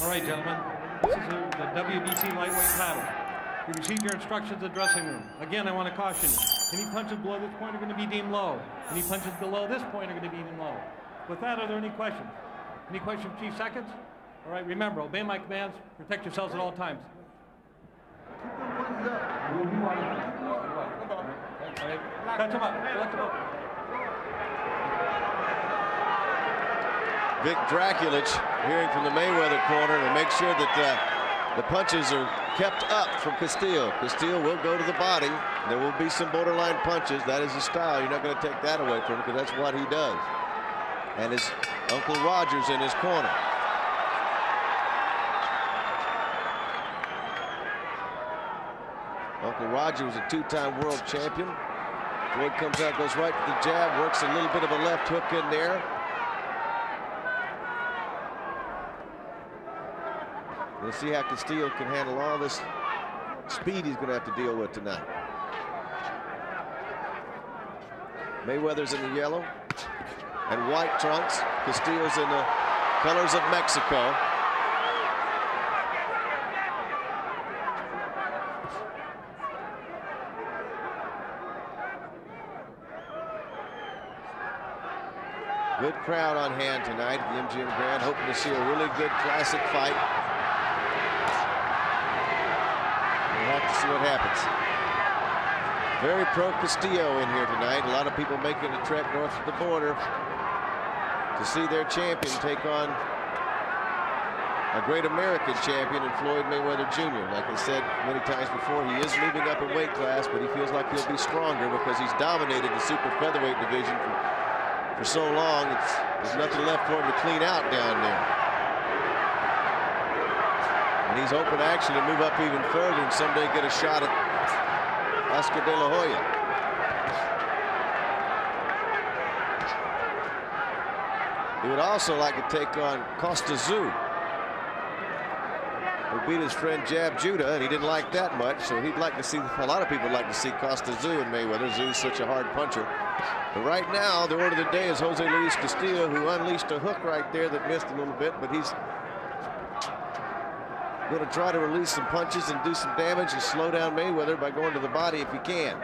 All right, gentlemen, this is the WBC lightweight title. You received your instructions in the dressing room. Again, I want to caution you. Any punches below this point are going to be deemed low. Any punches below this point are going to be deemed low. With that, are there any questions? Any questions, Chief Seconds? All right, remember, obey my commands. Protect yourselves at all times. Touch him up. Let him up. Vic Draculich hearing from the Mayweather corner to make sure that the punches are kept up from Castillo. Castillo will go to the body. There will be some borderline punches. That is his style. You're not going to take that away from him because that's what he does. And his Uncle Roger's in his corner. Uncle Roger was a two-time world champion. Floyd comes out, goes right to the jab, works a little bit of a left hook in there. We'll see how Castillo can handle all this speed he's going to have to deal with tonight. Mayweather's in the yellow and white trunks. Castillo's in the colors of Mexico. Good crowd on hand tonight at the MGM Grand, hoping to see a really good classic fight. We'll have to see what happens. Very pro Castillo in here tonight. A lot of people making a trek north of the border to see their champion take on a great American champion in Floyd Mayweather Jr. Like I said many times before, he is moving up a weight class, but he feels like he'll be stronger because he's dominated the super featherweight division for so long. There's nothing left for him to clean out down there. And he's hoping actually to move up even further and someday get a shot at Oscar De La Hoya. He would also like to take on Costa Zoo, who beat his friend Jab Judah, and he didn't like that much, so he'd like to see, a lot of people like to see Costa Zoo and Mayweather. Zoo's such a hard puncher. But right now, the order of the day is Jose Luis Castillo, who unleashed a hook right there that missed a little bit, but he's going to try to release some punches and do some damage and slow down Mayweather by going to the body if he can.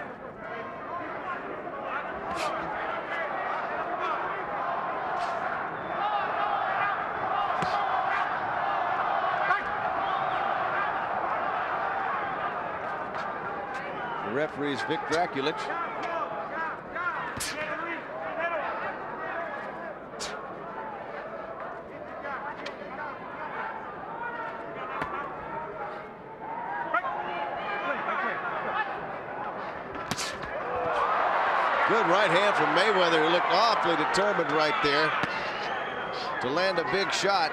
The referee is Vic Draculich. Good right hand from Mayweather, who looked awfully determined right there to land a big shot.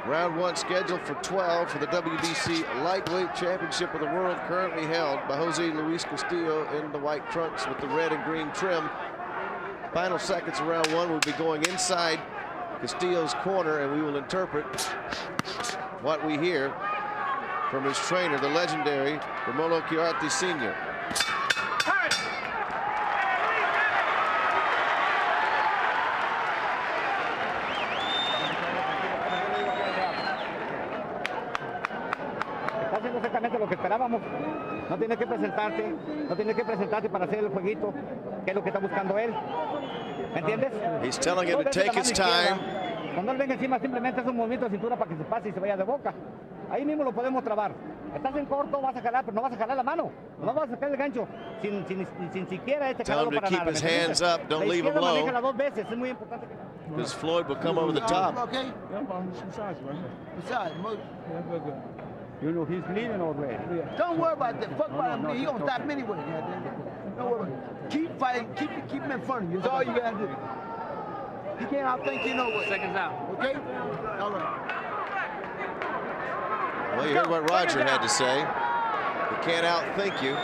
Round one scheduled for 12 for the WBC Lightweight Championship of the World, currently held by Jose Luis Castillo in the white trunks with the red and green trim. Final seconds of round one will be going inside Castillo's corner, and we will interpret what we hear from his trainer, the legendary Romulo Chiarte Sr. Está haciendo exactamente lo que esperábamos. No tiene que presentarte para hacer el jueguito, que es lo que está buscando él. ¿Me entiendes? He's telling him to take his time. Cuando él venga encima, simplemente es un movimiento de cintura para que se pase y se vaya de boca. Ahí mismo lo podemos trabar. Estás en corto, vas a jalar, pero no vas a jalar la mano. No vas a sacar el gancho sin siquiera jalarlo para nada. His hands up, don't leave him low. Dos veces, es muy importante. Because Floyd will come over the top. Okay. Besides, You know, he's bleeding already. don't worry about that. Fuck about him. He gonna stop him anyway. Don't worry. Keep fighting. Keep him in front of you. That's all you gotta do. He can't outthink you no way. Seconds out. Okay? All right. Well, you heard what Roger had to say. He can't outthink you.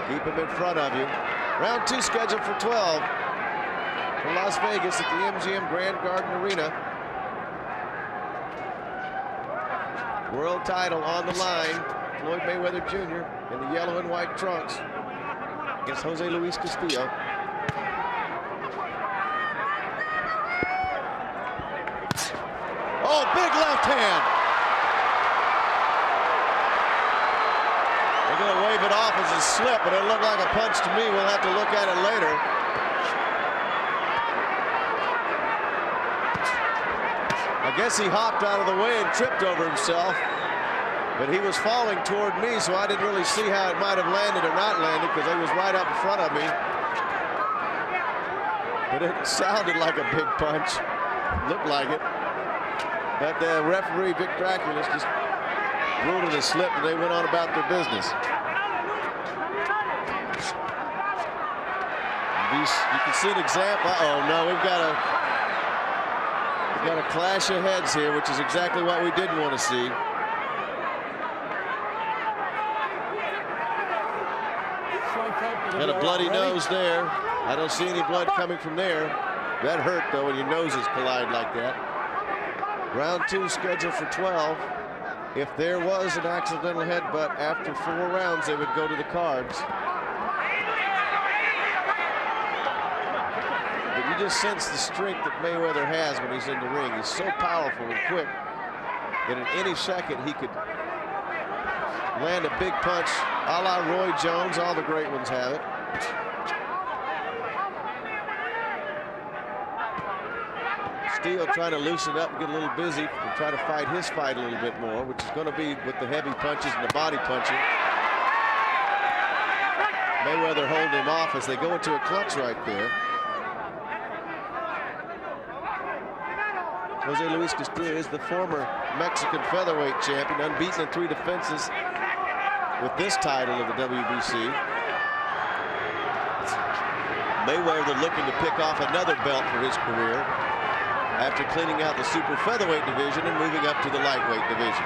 Keep him in front of you. Round two scheduled for 12 from Las Vegas at the MGM Grand Garden Arena. World title on the line. Floyd Mayweather Jr. in the yellow and white trunks against Jose Luis Castillo. hand. They're going to wave it off as a slip, but it looked like a punch to me. We'll have to look at it later. I guess he hopped out of the way and tripped over himself, but he was falling toward me, so I didn't really see how it might have landed or not landed because he was right up in front of me. But it sounded like a big punch. Looked like it. But the referee, Vic Draculas, just ruled it a slip, and they went on about their business. You can see an example. Oh no, we've got a clash of heads here, which is exactly what we didn't want to see. Got a bloody nose there. I don't see any blood coming from there. That hurt though when your noses collide like that. Round 2 scheduled for 12. If there was an accidental headbutt after 4 rounds, they would go to the cards. But you just sense the strength that Mayweather has when he's in the ring. He's so powerful and quick that in any second he could land a big punch a la Roy Jones. All the great ones have it. Steele trying to loosen up and get a little busy and try to fight his fight a little bit more, which is going to be with the heavy punches and the body punching. Mayweather holding him off as they go into a clutch right there. Jose Luis Castillo is the former Mexican featherweight champion, unbeaten in 3 defenses with this title of the WBC. Mayweather looking to pick off another belt for his career after cleaning out the super featherweight division and moving up to the lightweight division.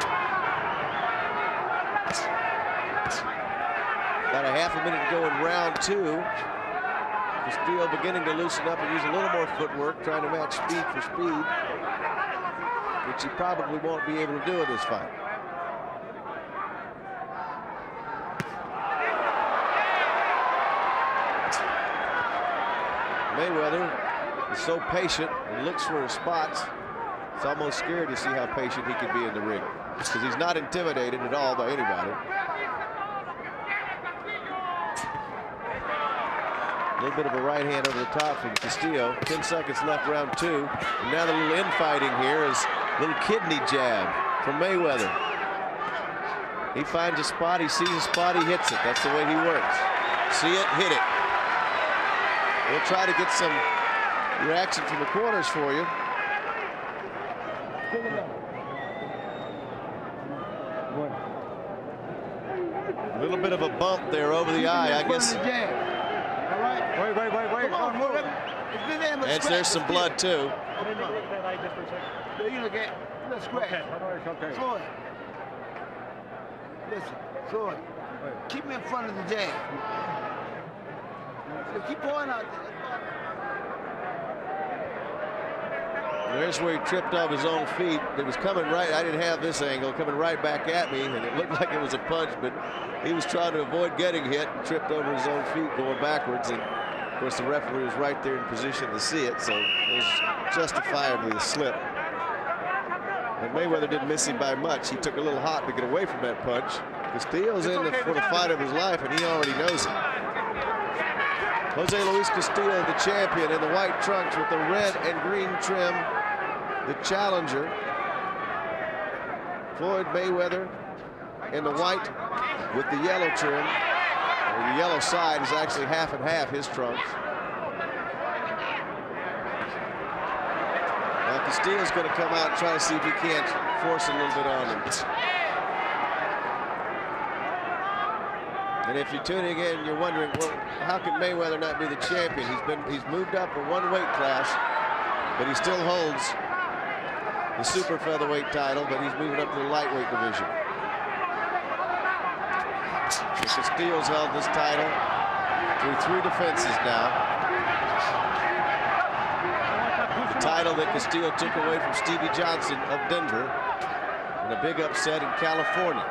About a half a minute to go in round 2. Castillo beginning to loosen up and use a little more footwork, trying to match speed for speed, which he probably won't be able to do in this fight. Mayweather is so patient and looks for his spots. It's almost scary to see how patient he can be in the ring, because he's not intimidated at all by anybody. A little bit of a right hand over the top from Castillo. 10 seconds left, round 2. And now the little infighting here is a little kidney jab from Mayweather. He finds a spot, he sees a spot, he hits it. That's the way he works. See it, hit it. We'll try to get some reaction from the corners for you. A little bit of a bump there over the eye, I guess. Wait. Come on, And there's some blood too. You look at, let's scratch. Floyd. Listen, Floyd. Keep me in front of the jab. Keep going out there. There's where he tripped off his own feet. It was coming right, I didn't have this angle, coming right back at me, and it looked like it was a punch, but he was trying to avoid getting hit and tripped over his own feet going backwards. And of course the referee was right there in position to see it, so it was justifiably a slip. And Mayweather didn't miss him by much. He took a little hot to get away from that punch. Castillo's in for the fight of his life, and he already knows it. Jose Luis Castillo, the champion, in the white trunks with the red and green trim, the challenger. Floyd Mayweather in the white with the yellow trim. The yellow side is actually half and half his trunks. Now Castillo's going to come out and try to see if he can't force a little bit on him. And if you're tuning in, you're wondering, well, how can Mayweather not be the champion? He's moved up a 1 weight class, but he still holds the super featherweight title, but he's moving up to the lightweight division. Castillo's held this title through 3 defenses now. The title that Castillo took away from Stevie Johnson of Denver in a big upset in California.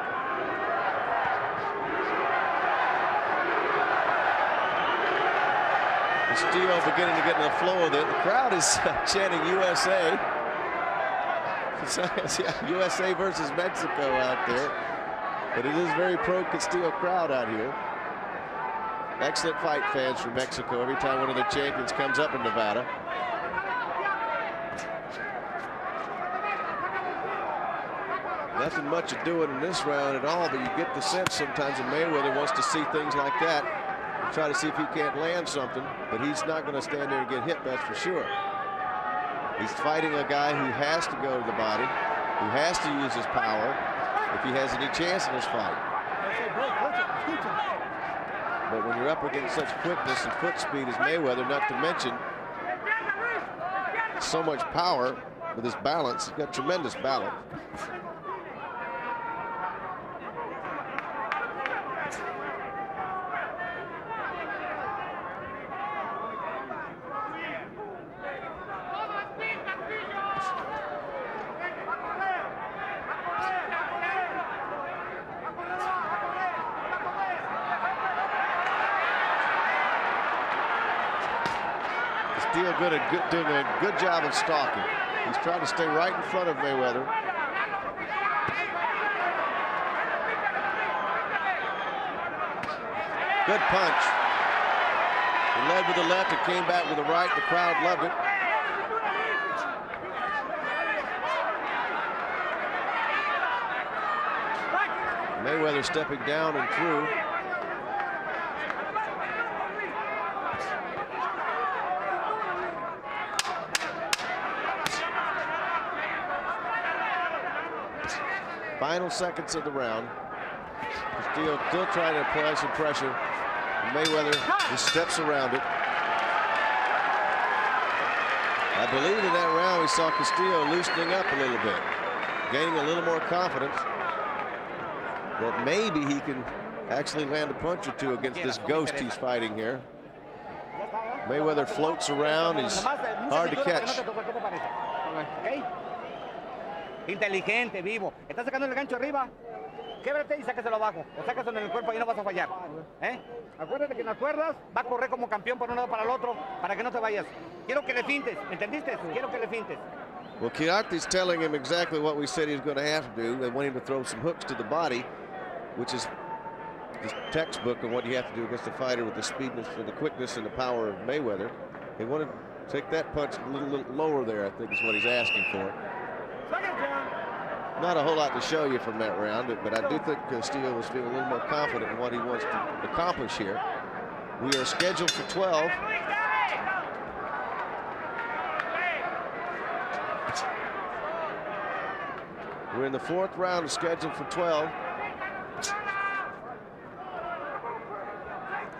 Castillo beginning to get in the flow of it. The crowd is chanting USA. Yeah, USA versus Mexico out there. But it is a very pro-Castillo crowd out here. Excellent fight fans from Mexico every time one of their champions comes up in Nevada. Nothing much of doing in this round at all, but you get the sense sometimes that Mayweather wants to see things like that. Try to see if he can't land something, but he's not going to stand there and get hit, that's for sure. He's fighting a guy who has to go to the body, who has to use his power if he has any chance in this fight. But when you're up against such quickness and foot speed as Mayweather, not to mention so much power with his balance, he's got tremendous balance. Doing a good job of stalking. He's trying to stay right in front of Mayweather. Good punch. He led with the left and came back with the right. The crowd loved it. Mayweather stepping down and through. Final seconds of the round. Castillo still trying to apply some pressure. Mayweather just steps around it. I believe in that round we saw Castillo loosening up a little bit, gaining a little more confidence that maybe he can actually land a punch or two against this ghost he's fighting here. Mayweather floats around. He's hard to catch. Inteligente, vivo. Está sacando el gancho arriba. Québrate y sácaselo abajo. O sácaselo en el cuerpo y no vas a fallar. Acuérdate que en las cuerdas va a correr como campeón por un lado para el otro para que no te vayas. Quiero que le fintes. ¿Entendiste? Quiero que le fintes. Well, Chianti's telling him exactly what we said he was going to have to do. They want him to throw some hooks to the body, which is the textbook of what you have to do against a fighter with the speedness and the quickness and the power of Mayweather. They want to take that punch a little lower there, I think is what he's asking for. Not a whole lot to show you from that round, but I do think Castillo was feeling a little more confident in what he wants to accomplish here. We are scheduled for 12. We're in the fourth round, scheduled for 12.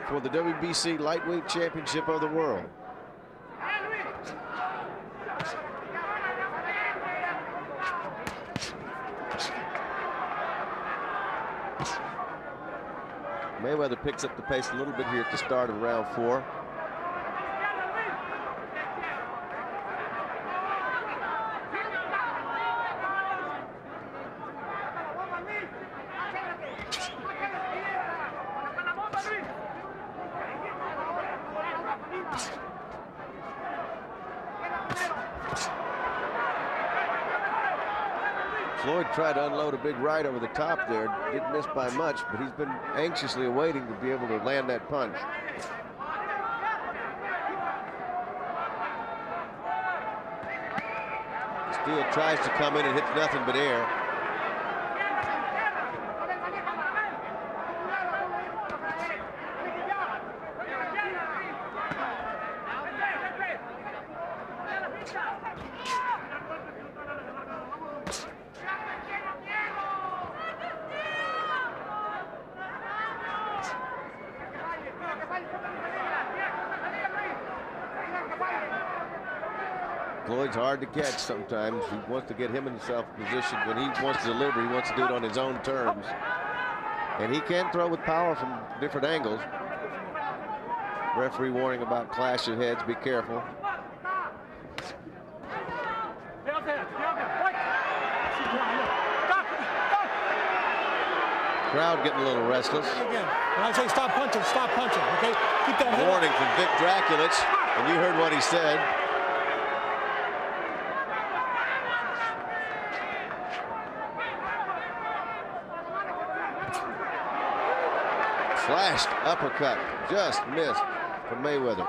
For the WBC Lightweight Championship of the World. Mayweather picks up the pace a little bit here at the start of round 4. Floyd tried to unload a big right over the top there. Didn't miss by much, but he's been anxiously awaiting to be able to land that punch. Castillo tries to come in and hits nothing but air. Floyd's hard to catch sometimes. He wants to get himself in position. When he wants to deliver, he wants to do it on his own terms. And he can throw with power from different angles. Referee warning about clash of heads. Be careful. Crowd getting a little restless. Again, when I say stop punching, okay? Keep that head Warning from Vic Draculich, and you heard what he said. Flashed uppercut, just missed from Mayweather.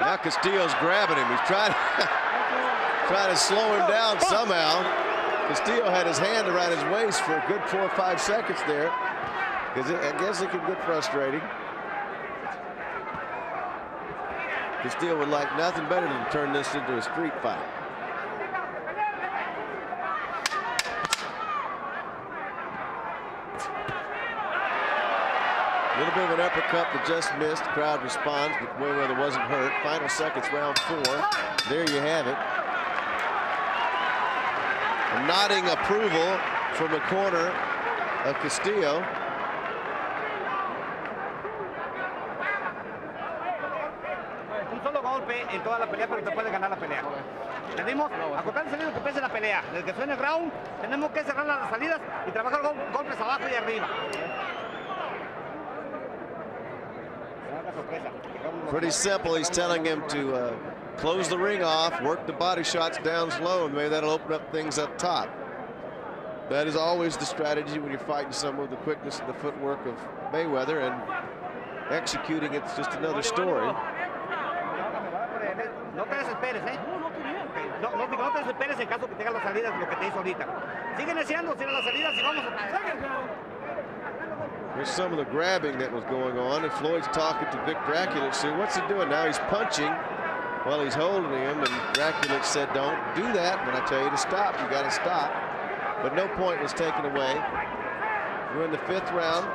Now Castillo's grabbing him. He's trying to slow him down somehow. Castillo had his hand around his waist for a good 4 or 5 seconds there, because I guess it can get frustrating. Castillo would like nothing better than to turn this into a street fight. A little bit of an uppercut that just missed. The crowd responds, but Mayweather wasn't hurt. Final seconds, round 4. There you have it. A nodding approval from the corner of Castillo. Un solo golpe en toda la pelea, pero te puede ganar la pelea. Tenemos acotar el sonido que empiece la pelea. Desde que suene el round, tenemos que cerrar las salidas y trabajar golpes abajo y arriba. Pretty simple. He's telling him to close the ring off, work the body shots down slow, and maybe that'll open up things up top. That is always the strategy when you're fighting someone with the quickness and the footwork of Mayweather, and executing it's just another story. No te desesperes, ¿eh? No te desesperes en caso que tengas las salidas, lo que te hizo ahorita. Sigue iniciando, cierra las salidas y vamos a... There's some of the grabbing that was going on, and Floyd's talking to Vic Draculec. See, what's he doing now? He's punching while he's holding him, and Draculec said, don't do that. When I tell you to stop, you got to stop. But no point was taken away. We're in the 5th round.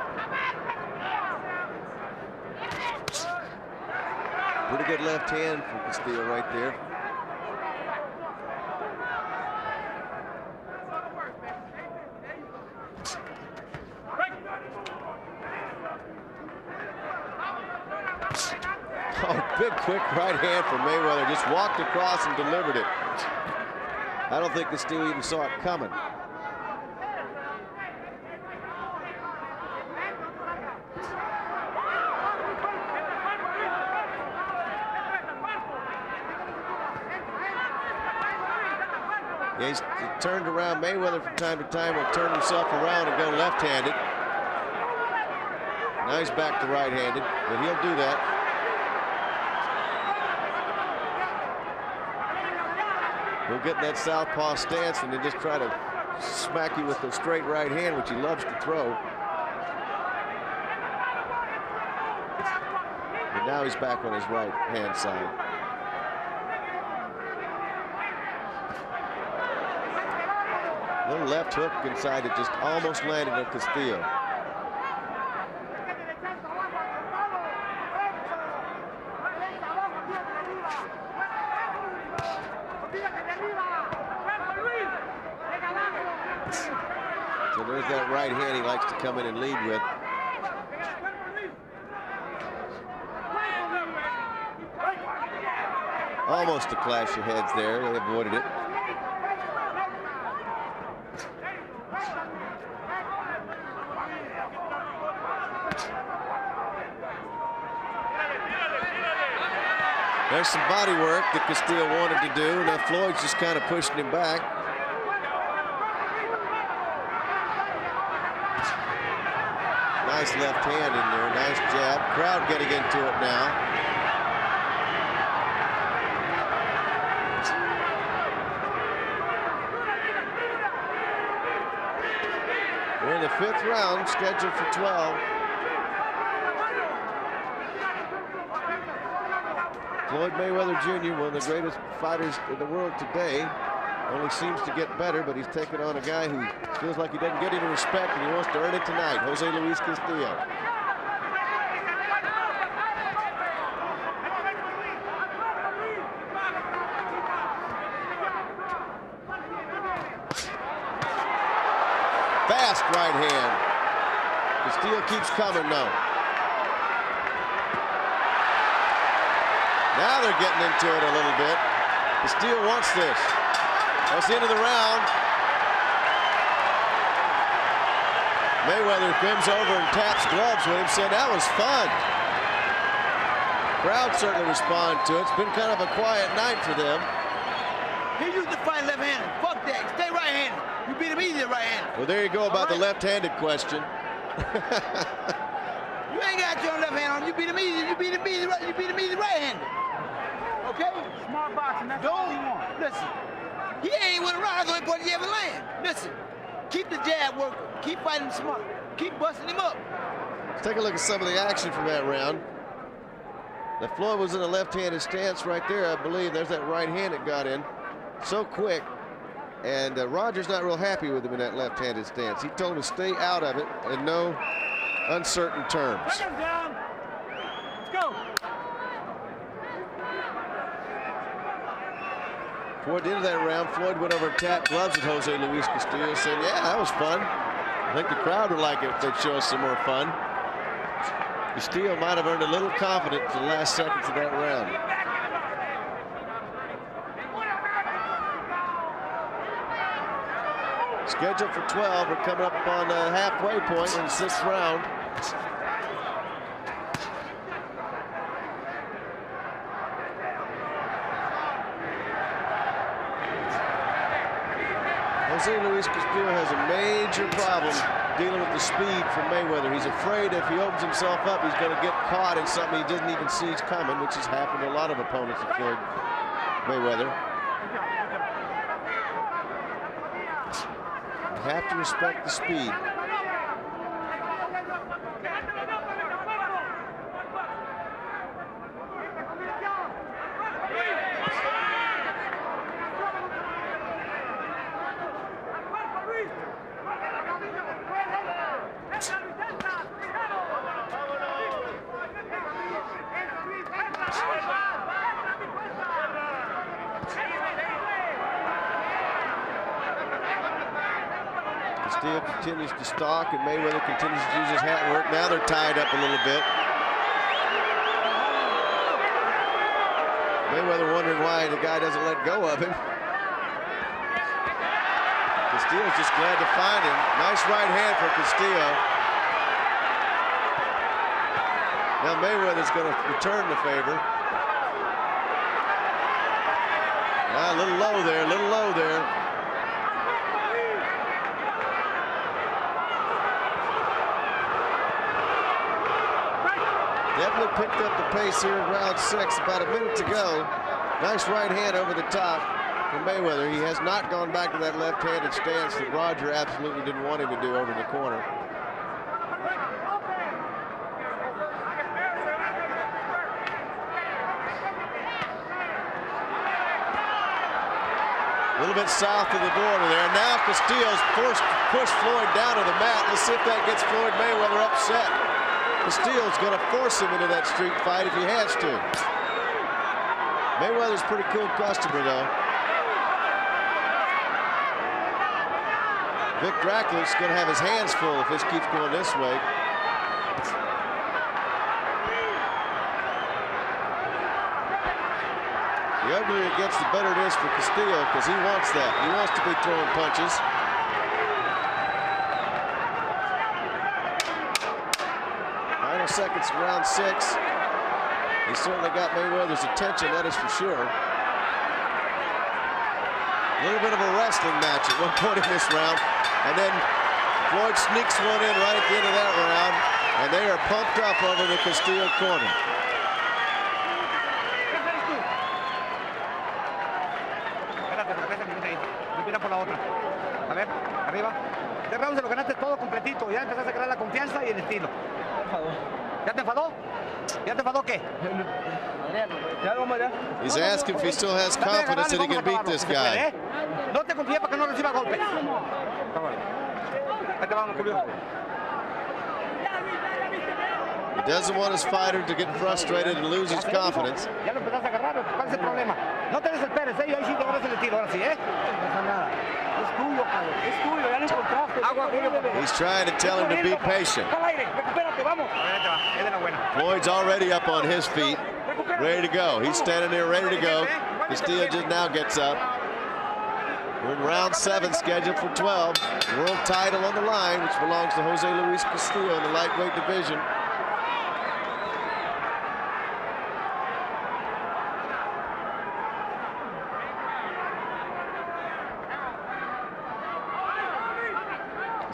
Pretty good left hand from Castillo right there. Oh, big quick right hand from Mayweather. Just walked across and delivered it. I don't think Castillo even saw it coming. Yeah, he's turned around. Mayweather from time to time will turn himself around and go left-handed. Now he's back to right-handed, but he'll do that. He'll get in that southpaw stance and then just try to smack you with the straight right hand, which he loves to throw. And now he's back on his right-hand side. Little left hook inside that just almost landed on Castillo. So there's that right hand he likes to come in and lead with. Almost a clash of heads there. They avoided it. There's some body work that Castillo wanted to do. Now Floyd's just kind of pushing him back. Nice left hand in there, nice jab. Crowd getting into it now. We're in the 5th round, scheduled for 12. Floyd Mayweather Jr., one of the greatest fighters in the world today, only seems to get better, but he's taking on a guy who feels like he doesn't get any respect and he wants to earn it tonight, Jose Luis Castillo. Fast right hand. Castillo keeps coming now. Now they're getting into it a little bit. Castillo wants this. That's the end of the round. Mayweather comes over and taps gloves with him, said that was fun. Crowd certainly respond to it. It's been kind of a quiet night for them. He used to fight left-handed. Fuck that. Stay right-handed. You beat him easy right-handed. Well, there you go about the left-handed question. You ain't got your left hand on. You beat him easy. You beat him easy. You beat him easy right-handed. Okay? Smart boxing, that's all he wants. Listen. He ain't went around. That's the only point he ever land. Listen. Keep the jab working. Keep fighting smart. Keep busting him up. Let's take a look at some of the action from that round. Now, Floyd was in a left-handed stance right there, I believe. There's that right hand that got in so quick. And Roger's not real happy with him in that left-handed stance. He told him to stay out of it in no uncertain terms. Second down. Let's go. Toward the end of that round, Floyd went over and tapped gloves at Jose Luis Castillo, saying, yeah, that was fun. I think the crowd would like it if they'd show us some more fun. Castillo might have earned a little confidence in the last seconds of that round. Scheduled for 12. We're coming up on the halfway point in the 6th round. Jose Luis Castillo has a major problem dealing with the speed from Mayweather. He's afraid if he opens himself up, he's going to get caught in something he doesn't even see coming, which has happened to a lot of opponents of Floyd Mayweather. You have to respect the speed. Castillo continues to stalk, and Mayweather continues to use his hat work. Now they're tied up a little bit. Mayweather wondering why the guy doesn't let go of him. Castillo's just glad to find him. Nice right hand for Castillo. Now Mayweather's going to return the favor. A little low there, a little low there. Definitely picked up the pace here in round 6, about a minute to go. Nice right hand over the top from Mayweather. He has not gone back to that left-handed stance that Roger absolutely didn't want him to do over in the corner. A little bit south of the border there. Now Castillo's pushed Floyd down to the mat. Let's see if that gets Floyd Mayweather upset. Castillo's going to force him into that street fight if he has to. Mayweather's a pretty cool customer, though. Vic Draculas going to have his hands full if this keeps going this way. The uglier it gets, the better it is for Castillo, because he wants that. He wants to be throwing punches. Final seconds of round 6. He certainly got Mayweather's attention, that is for sure. A little bit of a wrestling match at one point in this round. And then Floyd sneaks one in right at the end of that round. And they are pumped up over the Castillo corner. A ver, arriba. Este round se lo ganaste todo completito. Ya empezaste a crear la confianza y el estilo. ¿Ya te enfadó? ¿Ya te enfadó qué? He's asking if he still has confidence that he can beat this guy. No te confíes para que no reciba golpes. Ahí te vamos, Julio. He doesn't want his fighter to get frustrated and lose his confidence. Ya lo empezaste a agarrar. ¿Cuál es el problema? No te desesperes, ¿eh? Ahí sí te agarras el estilo, ahora sí, ¿eh? No pasa nada. Es tuyo, Carlos. Es tuyo, ya lo encontraste. Agua, Julio. He's trying to tell him to be patient. Recupérate, vamos. Ahí te va, es de la buena. Floyd's already up on his feet, ready to go. He's standing there ready to go. Castillo just now gets up. We're in round 7, scheduled for 12. World title on the line, which belongs to Jose Luis Castillo in the lightweight division.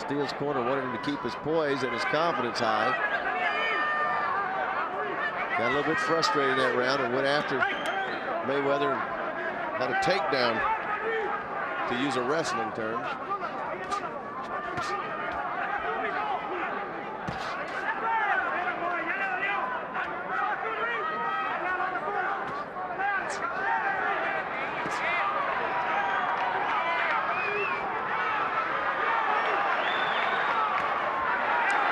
Castillo's corner wanted him to keep his poise and his confidence high. Got a little bit frustrated in that round and went after Mayweather and had a takedown, to use a wrestling term.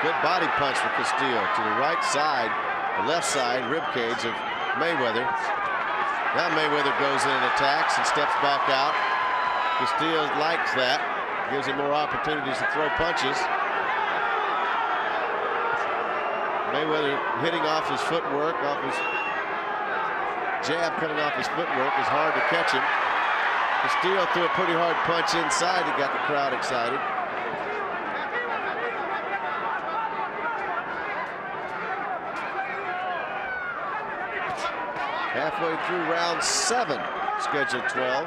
Good body punch for Castillo to the right side, the left side rib cage of Mayweather. Now Mayweather goes in and attacks and steps back out. Castillo likes that, gives him more opportunities to throw punches. Mayweather hitting off his footwork, off his jab coming off his footwork is hard to catch him. Castillo threw a pretty hard punch inside that got the crowd excited. Halfway through round 7, scheduled 12.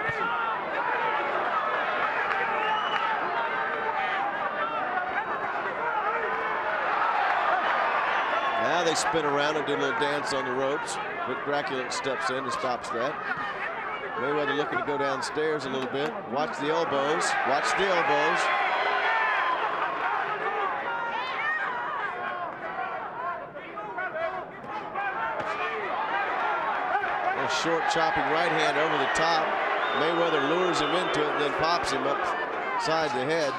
Now they spin around and do a little dance on the ropes, but Dracula steps in and stops that. Mayweather looking to go downstairs a little bit. Watch the elbows. Watch the elbows. Short chopping right hand over the top. Mayweather lures him into it and then pops him upside the head.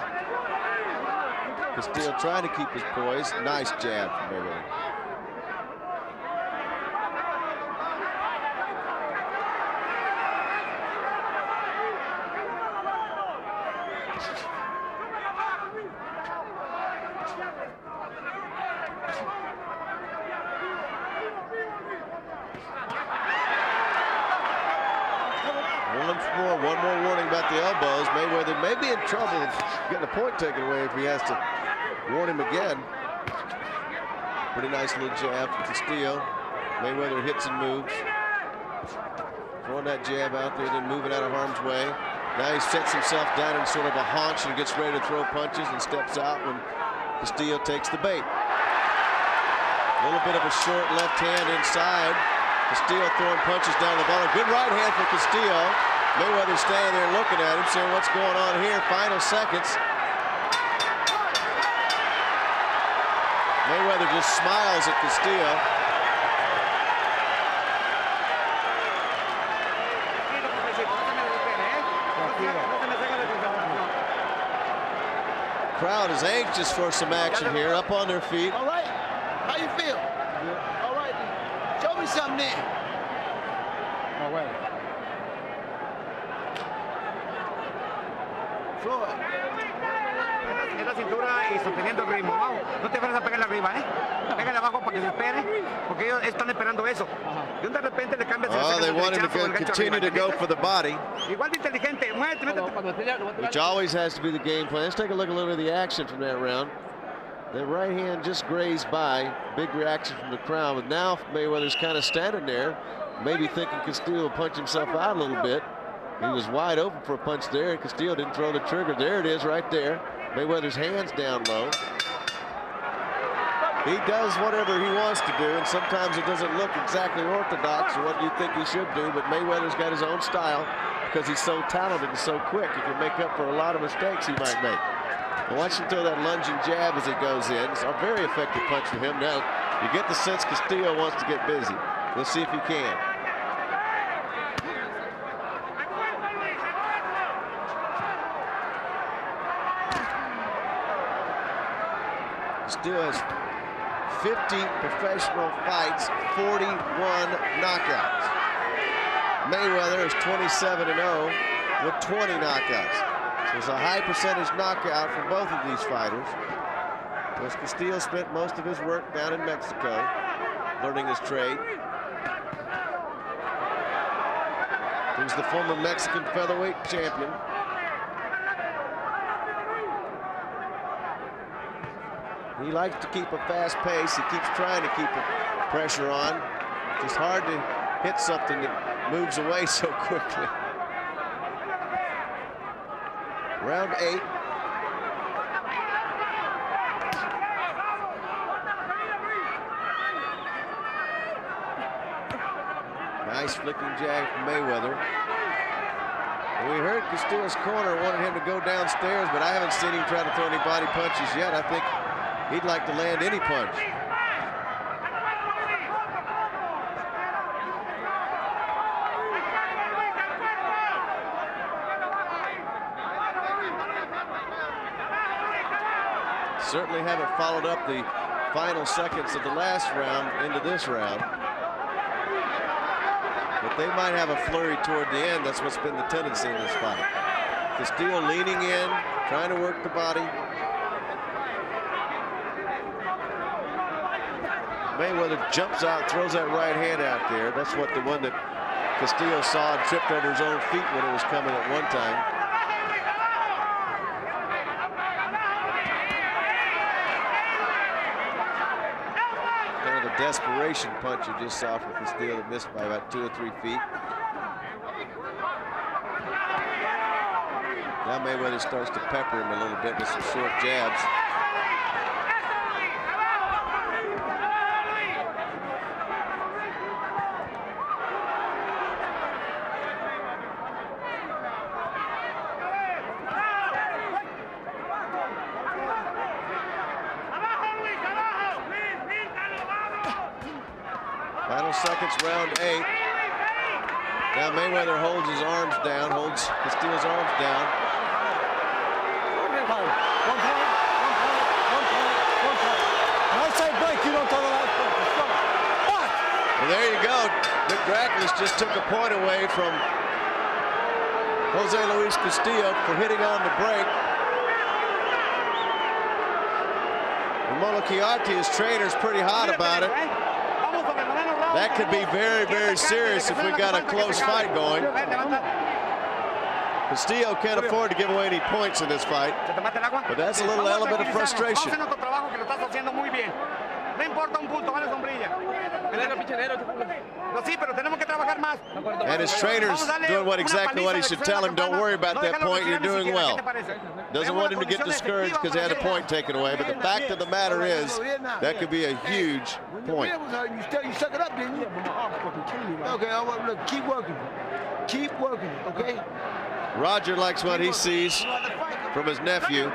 Castillo trying to keep his poise. Nice jab from Mayweather. One more warning about the elbows. Mayweather may be in trouble of getting a point taken away if he has to warn him again. Pretty nice little jab from Castillo. Mayweather hits and moves. Throwing that jab out there, then moving out of harm's way. Now he sets himself down in sort of a haunch and gets ready to throw punches and steps out when Castillo takes the bait. A little bit of a short left hand inside. Castillo throwing punches down the ball. A good right hand for Castillo. Mayweather standing there looking at him, saying, what's going on here? Final seconds. Mayweather just smiles at Castillo. Crowd is anxious for some action here, up on their feet. All right, how you feel? All right, show me something then. Oh, bueno. Floyd. Esta cintura y sosteniendo el ritmo. No te vayas a pegarle arriba, ¿eh? Pégale abajo para que se espere, porque ellos están esperando eso. Y de repente le cambias el they wanted to continue to go for the body, igual de inteligente. which always has to be the game plan. Let's take a look at a little bit of the action from that round. That right hand just grazed by. Big reaction from the crowd. But now Mayweather's kind of standing there, maybe thinking Castillo will punch himself out a little bit. He was wide open for a punch there, and Castillo didn't throw the trigger. There it is right there. Mayweather's hands down low. He does whatever he wants to do, and sometimes it doesn't look exactly orthodox or what you think he should do, but Mayweather's got his own style because he's so talented and so quick. He can make up for a lot of mistakes he might make. And watch him throw that lunging jab as he goes in. It's a very effective punch for him. Now, you get the sense Castillo wants to get busy. We'll see if he can. Castillo has 50 professional fights, 41 knockouts. Mayweather is 27-0 with 20 knockouts. So it's a high percentage knockout for both of these fighters. Because Castillo spent most of his work down in Mexico, learning his trade. He was the former Mexican featherweight champion. He likes to keep a fast pace. He keeps trying to keep the pressure on. It's hard to hit something that moves away so quickly. Round 8. Nice flicking jab from Mayweather. And we heard Castillo's corner wanted him to go downstairs, but I haven't seen him try to throw any body punches yet. I think he'd like to land any punch. Certainly haven't followed up the final seconds of the last round into this round. But they might have a flurry toward the end. That's what's been the tendency in this fight. Castillo leaning in, trying to work the body. Mayweather jumps out, throws that right hand out there. That's what the one that Castillo saw and tripped over his own feet when it was coming at one time. Desperation punch you just saw from Castillo that missed by about 2 or 3 feet. Now Mayweather starts to pepper him a little bit with some short jabs. Final seconds, round 8. Now Mayweather holds his arms down, holds Castillo's arms down. One point. When I say break, you don't tell the last break. Let's go. What? Well, there you go. Vic Dracula just took a point away from Jose Luis Castillo for hitting on the break. Ramon Chianti, his trainer's pretty hot about it. That could be very, very serious if we got a close fight going. Castillo can't afford to give away any points in this fight, but that's a little element of frustration. And his trainer's doing exactly what he should tell him. Don't worry about that point, you're doing well. Doesn't want him to get discouraged because he had a point taken away, but the fact of the matter is that could be a huge point. You suck it up, didn't you? Okay, look, keep working. Keep working, okay? Roger likes what he sees from his nephew.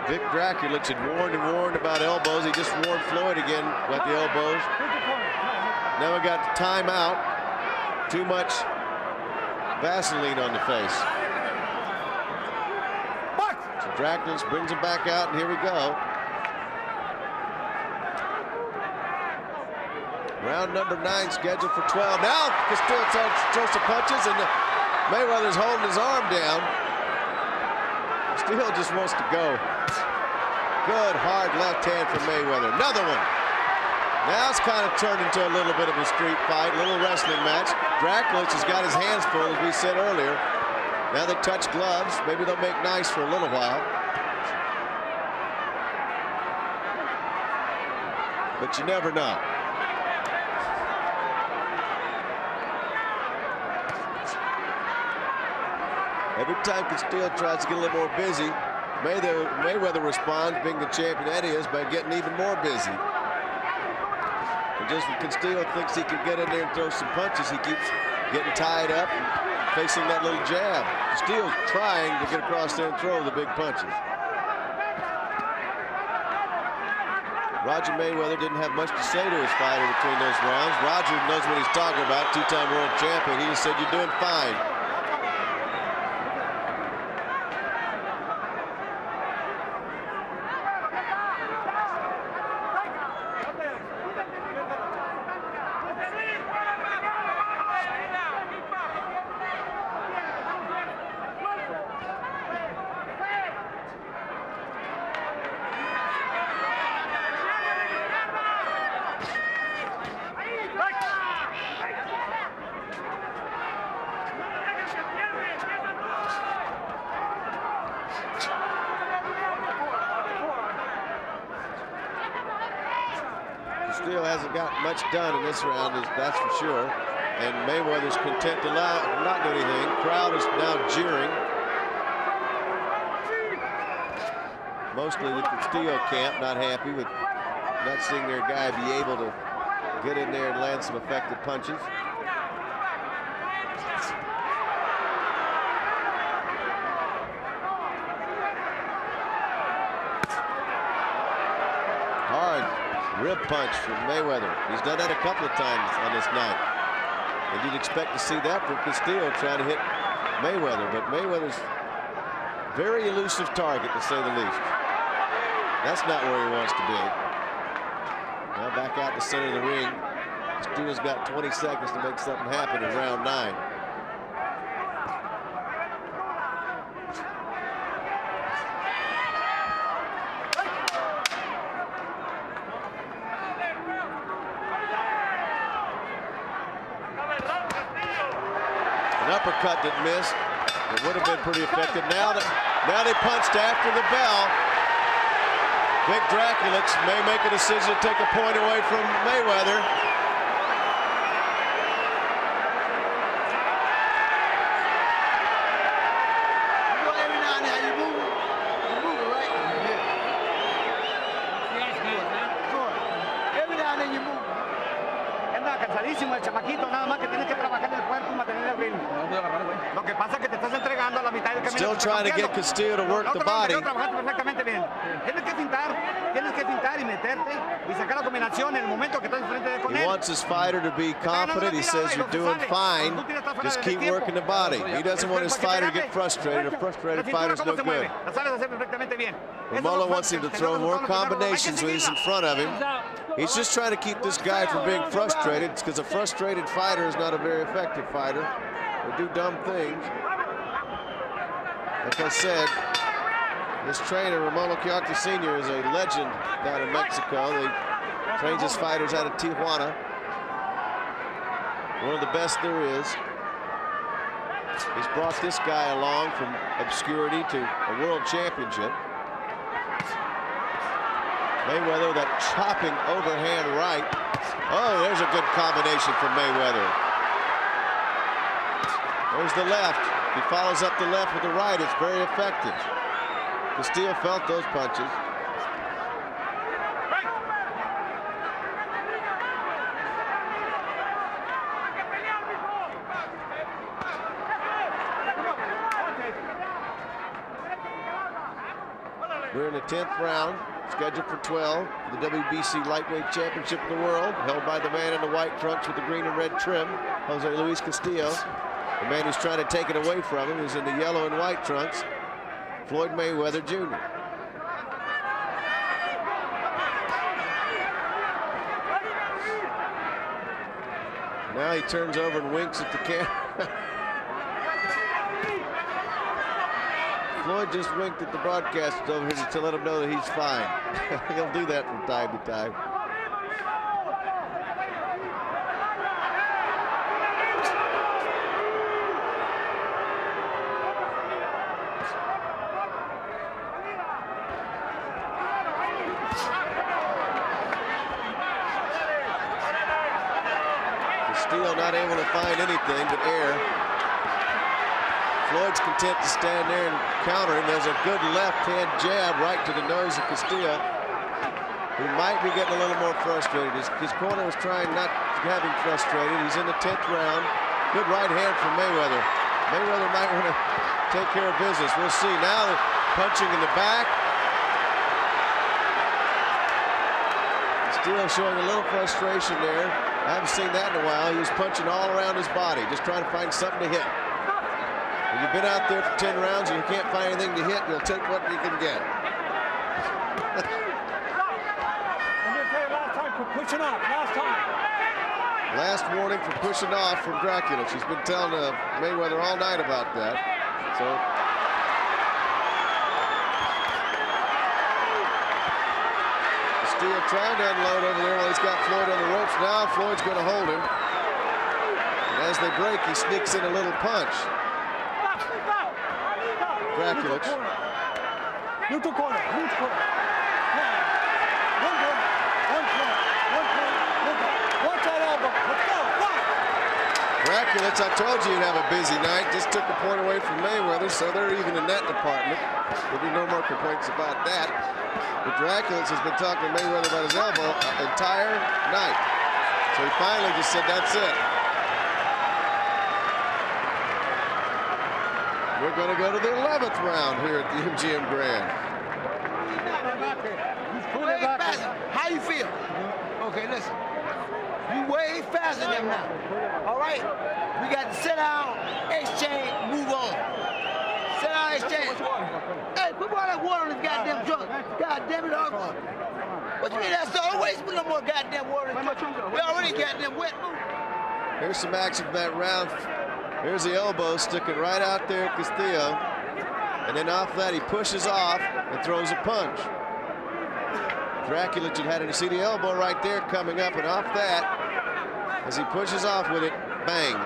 Vic Dracula had warned about elbows. He just warned Floyd again about the elbows. Now we got the timeout. Too much Vaseline on the face. So Dracula brings him back out, and here we go. Round number 9 scheduled for 12. Now Castillo throws some punches, and Mayweather's holding his arm down. Castillo just wants to go. Good hard left hand from Mayweather. Another one. Now it's kind of turned into a little bit of a street fight, a little wrestling match. Dracula has got his hands full, as we said earlier. Now they touch gloves. Maybe they'll make nice for a little while. But you never know. Every time Castillo tries to get a little more busy, Mayweather responds, being the champion that he is, by getting even more busy. And just when Castillo thinks he can get in there and throw some punches, he keeps getting tied up and facing that little jab. Castillo's trying to get across there and throw the big punches. Roger Mayweather didn't have much to say to his fighter between those rounds. Roger knows what he's talking about, two-time world champion. He just said, "You're doing fine." Castillo hasn't got much done in this round, that's for sure. And Mayweather's content to not do anything. Crowd is now jeering. mostly the Castillo camp, not happy with not seeing their guy be able to get in there and land some effective punches. Hard rib punch from Mayweather. He's done that a couple of times on this night. And you'd expect to see that from Castillo trying to hit Mayweather, but Mayweather's very elusive target, to say the least. That's not where he wants to be. Now back out the center of the ring. Castillo's got 20 seconds to make something happen in round 9. An uppercut that missed. It would have been pretty effective. Now they punched after the bell. Big Draculix may make a decision to take a point away from Mayweather. Every now and then you move it, right? Every now and then you move. Anda cansadísimo el chamaquito, nada más que tienes que trabajar el cuerpo y mantener el ritmo. Lo que pasa es que te estás entregando a la mitad del camino. Still trying to get Castillo to work the body. Trabajaste perfectamente bien. Tienes que fintar y meterte y sacar la combinación en el momento que estás enfrente de con él. He wants his fighter to be confident. He says you're doing fine. Just keep working the body. He doesn't want his fighter to get frustrated. A frustrated fighter's no good. Romulo wants him to throw more combinations when he's in front of him. He's just trying to keep this guy from being frustrated, because a frustrated fighter is not a very effective fighter. They do dumb things. Like I said, this trainer, Romulo Chiarte Sr., is a legend down in Mexico. He trains his fighters out of Tijuana. One of the best there is. He's brought this guy along from obscurity to a world championship. Mayweather, that chopping overhand right. Oh, there's a good combination from Mayweather. There's the left. He follows up the left with the right. It's very effective. Castillo felt those punches. We're in the 10th round, scheduled for 12, for the WBC Lightweight Championship of the World, held by the man in the white trunks with the green and red trim, Jose Luis Castillo. The man who's trying to take it away from him is in the yellow and white trunks, Floyd Mayweather Jr. Now he turns over and winks at the camera. Floyd just winked at the broadcast over here to let him know that he's fine. He'll do that from time to time. Castillo not able to find anything but air. Floyd's content to stand there and counter him. There's a good left-hand jab right to the nose of Castillo, who might be getting a little more frustrated. His corner was trying not to have him frustrated. He's in the 10th round. Good right hand from Mayweather. Mayweather might want to take care of business. We'll see. Now punching in the back. Castillo showing a little frustration there. I haven't seen that in a while. He was punching all around his body, just trying to find something to hit. When you've been out there for 10 rounds and you can't find anything to hit, you'll take what you can get. I'm going to tell you last time for pushing off. Last time. Last warning for pushing off from Dracula. She's been telling Mayweather all night about that. So Castillo trying to unload over there while he's got Floyd on the ropes. Now Floyd's going to hold him. And as they break, he sneaks in a little punch. Draculix. Neutral corner. Neutral corner. One corner. One corner. One corner. One corner. Watch that elbow. Let's go. One. Dracula, I told you you'd have a busy night. Just took a point away from Mayweather, so they're even in that department. There'll be no more complaints about that. But Dracula has been talking to Mayweather about his elbow the entire night. So he finally just said, that's it. We're going to go to the 11th round here at the MGM Grand. Way faster. How you feel? Okay, listen. You way faster than him now. All right? We got to sit down, exchange, move on. Sit down, exchange. Hey, put all that water in this goddamn trunk. God damn it, dog. What you mean that's all? Don't waste no more goddamn water in the trunk. We already goddamn wet. Here's some action from that round. Here's the elbow sticking right out there, Castillo. And then off that, he pushes off and throws a punch. Dracula had to see the elbow right there coming up, and off that, as he pushes off with it, bang.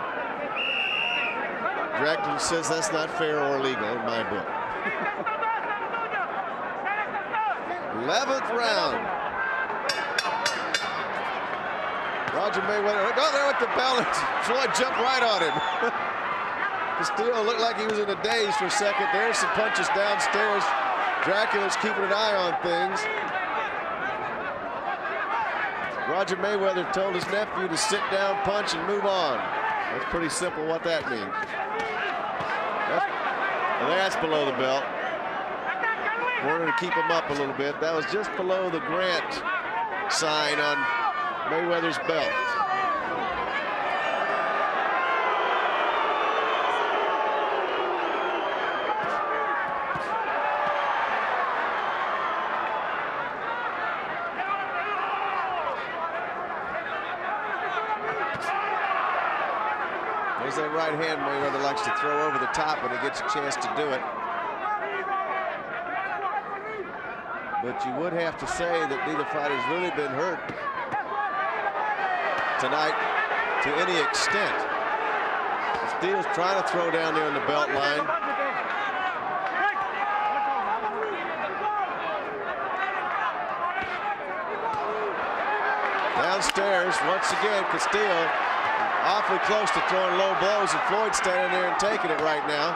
Dracula says that's not fair or legal in my book. 11th round. Roger Mayweather, oh, there with the balance. Floyd jumped right on him. Castillo looked like he was in a daze for a second. There's some punches downstairs. Dracula's keeping an eye on things. Roger Mayweather told his nephew to sit down, punch, and move on. That's pretty simple what that means. That's below the belt. Wanted to keep him up a little bit. That was just below the Grant sign on Mayweather's belt. There's that right hand Mayweather likes to throw over the top when he gets a chance to do it. But you would have to say that neither fighter's really been hurt tonight to any extent. Steele's trying to throw down there on the belt line. Downstairs, once again, Castillo awfully close to throwing low blows, and Floyd standing there and taking it right now.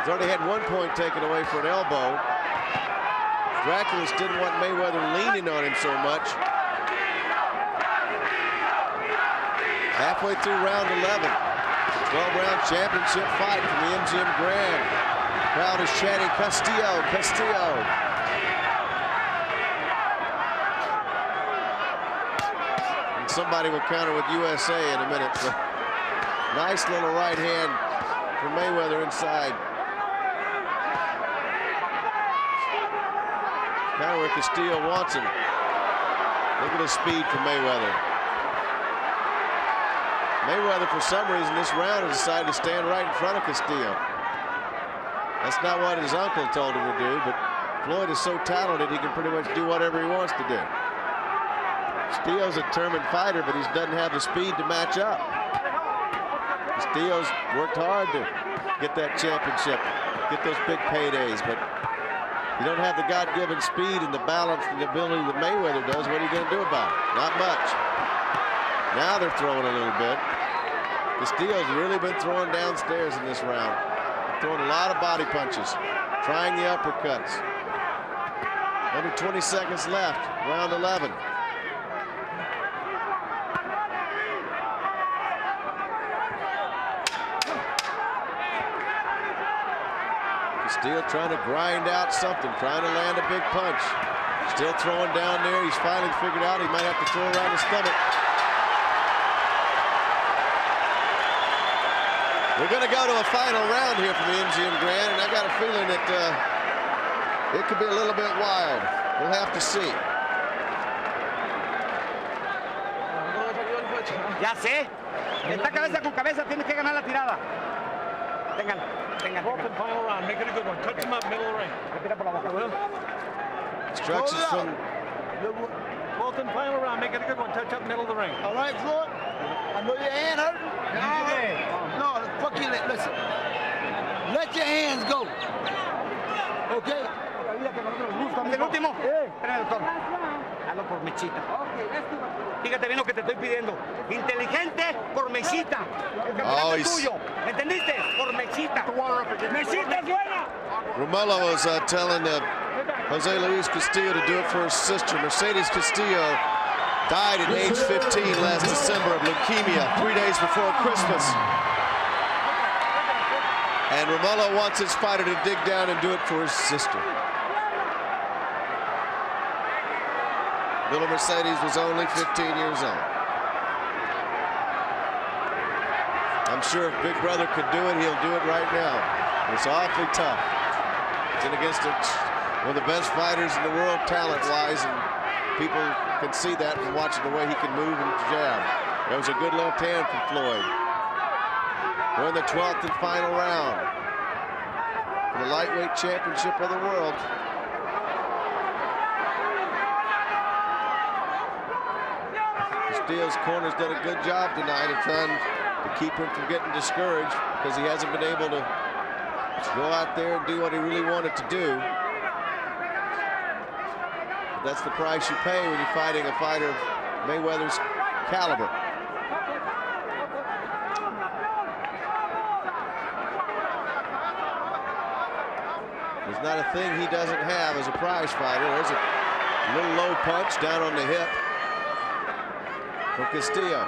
He's already had 1 point taken away for an elbow. Dracula didn't want Mayweather leaning on him so much. Halfway through round 11. 12-round championship fight from the MGM Grand. Crowd is chanting, Castillo, Castillo. And somebody will counter with USA in a minute. So nice little right hand from Mayweather inside. Kind of where Castillo wants him. Look at the speed from Mayweather. Mayweather, for some reason, this round has decided to stand right in front of Castillo. That's not what his uncle told him to do, but Floyd is so talented he can pretty much do whatever he wants to do. Castillo's a determined fighter, but he doesn't have the speed to match up. Castillo's worked hard to get that championship, get those big paydays, but you don't have the God-given speed and the balance and the ability that Mayweather does. What are you going to do about it? Not much. Now they're throwing a little bit. Castillo's really been throwing downstairs in this round. Throwing a lot of body punches, trying the uppercuts. Under 20 seconds left, round 11. Still trying to grind out something, trying to land a big punch. Still throwing down there. He's finally figured out he might have to throw around the stomach. We're going to go to a final round here from the MGM Grand, and I got a feeling that it could be a little bit wild. We'll have to see. Ya sé. Está cabeza con cabeza, tienes que ganar la tirada. Téngala. Fourth and final round. Make it a good one. Touch him up, middle of the ring. Instructions from... Fourth and final round. Make it a good one. Touch up, middle of the ring. All right, Floyd. I know your hand hurt. No, fuck you. Listen. Let your hands go. Okay? El último. Espérame, doctor. Hazlo por mechita. Fíjate bien lo que te estoy pidiendo. Inteligente por mechita. Oh, Es tuyo. ¿Entendiste? Por mechita. Mechita es buena. Romello was telling Jose Luis Castillo to do it for his sister. Mercedes Castillo died at age 15 last December of leukemia 3 days before Christmas. And Romello wants his fighter to dig down and do it for his sister. Little Mercedes was only 15 years old. I'm sure if Big Brother could do it, he'll do it right now. It's awfully tough. It's in against one of the best fighters in the world talent-wise, and people can see that from watching the way he can move and jab. That was a good left hand from Floyd. We're in the 12th and final round for the lightweight championship of the world. Castillo's corner's done a good job tonight of trying to keep him from getting discouraged because he hasn't been able to go out there and do what he really wanted to do. But that's the price you pay when you're fighting a fighter of Mayweather's caliber. There's not a thing he doesn't have as a prize fighter. There's a little low punch down on the hip from Castillo.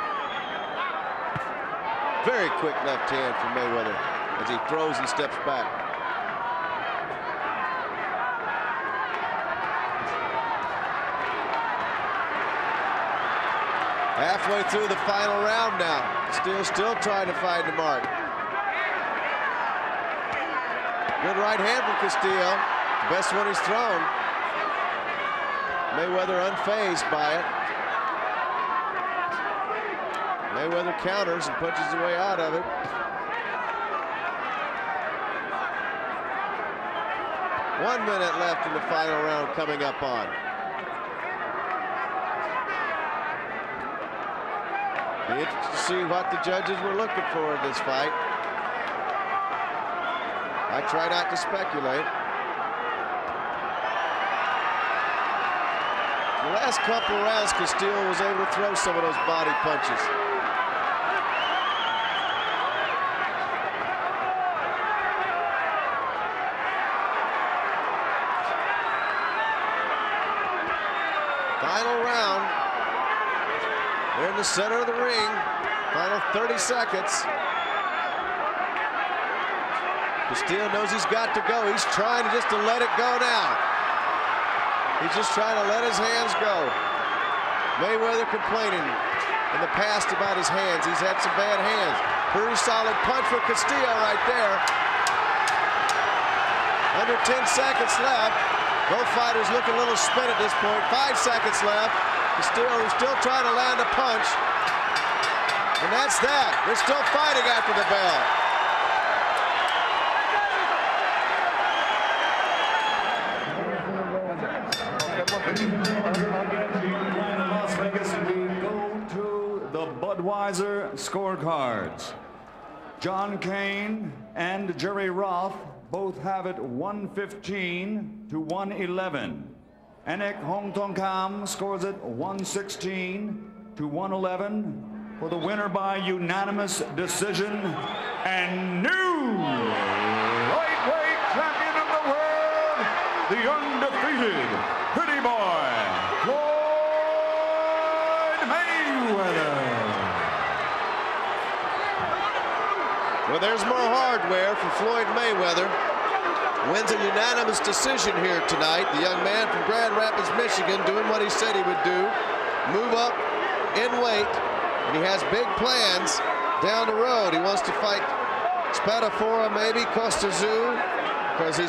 Very quick left hand from Mayweather as he throws and steps back. Halfway through the final round now. Castillo still trying to find the mark. Good right hand from Castillo. The best one he's thrown. Mayweather unfazed by it. Mayweather counters and punches his way out of it. One minute left in the final round coming up on. Be interested to see what the judges were looking for in this fight. I try not to speculate. The last couple rounds, Castillo was able to throw some of those body punches. Final round. They're in the center of the ring. Final 30 seconds. Castillo knows he's got to go. He's trying just to let it go now. He's just trying to let his hands go. Mayweather complaining in the past about his hands. He's had some bad hands. Pretty solid punch for Castillo right there. Under 10 seconds left. Both fighters look a little spent at this point. 5 seconds left. Castillo is still trying to land a punch. And that's that. They're still fighting after the bell. Las Vegas, we go to the Budweiser scorecards. John Kane and Jerry Roth both have it 115 to 111. Enek Hong Tong Kam scores it 116 to 111 for the winner by unanimous decision and new lightweight champion of the world, the undefeated pretty boy, Floyd Mayweather. Well, there's more hardware for Floyd Mayweather. Wins a unanimous decision here tonight. The young man from Grand Rapids, Michigan, doing what he said he would do. Move up in weight, and he has big plans down the road. He wants to fight Spadafora, maybe Costa Zoo, because he's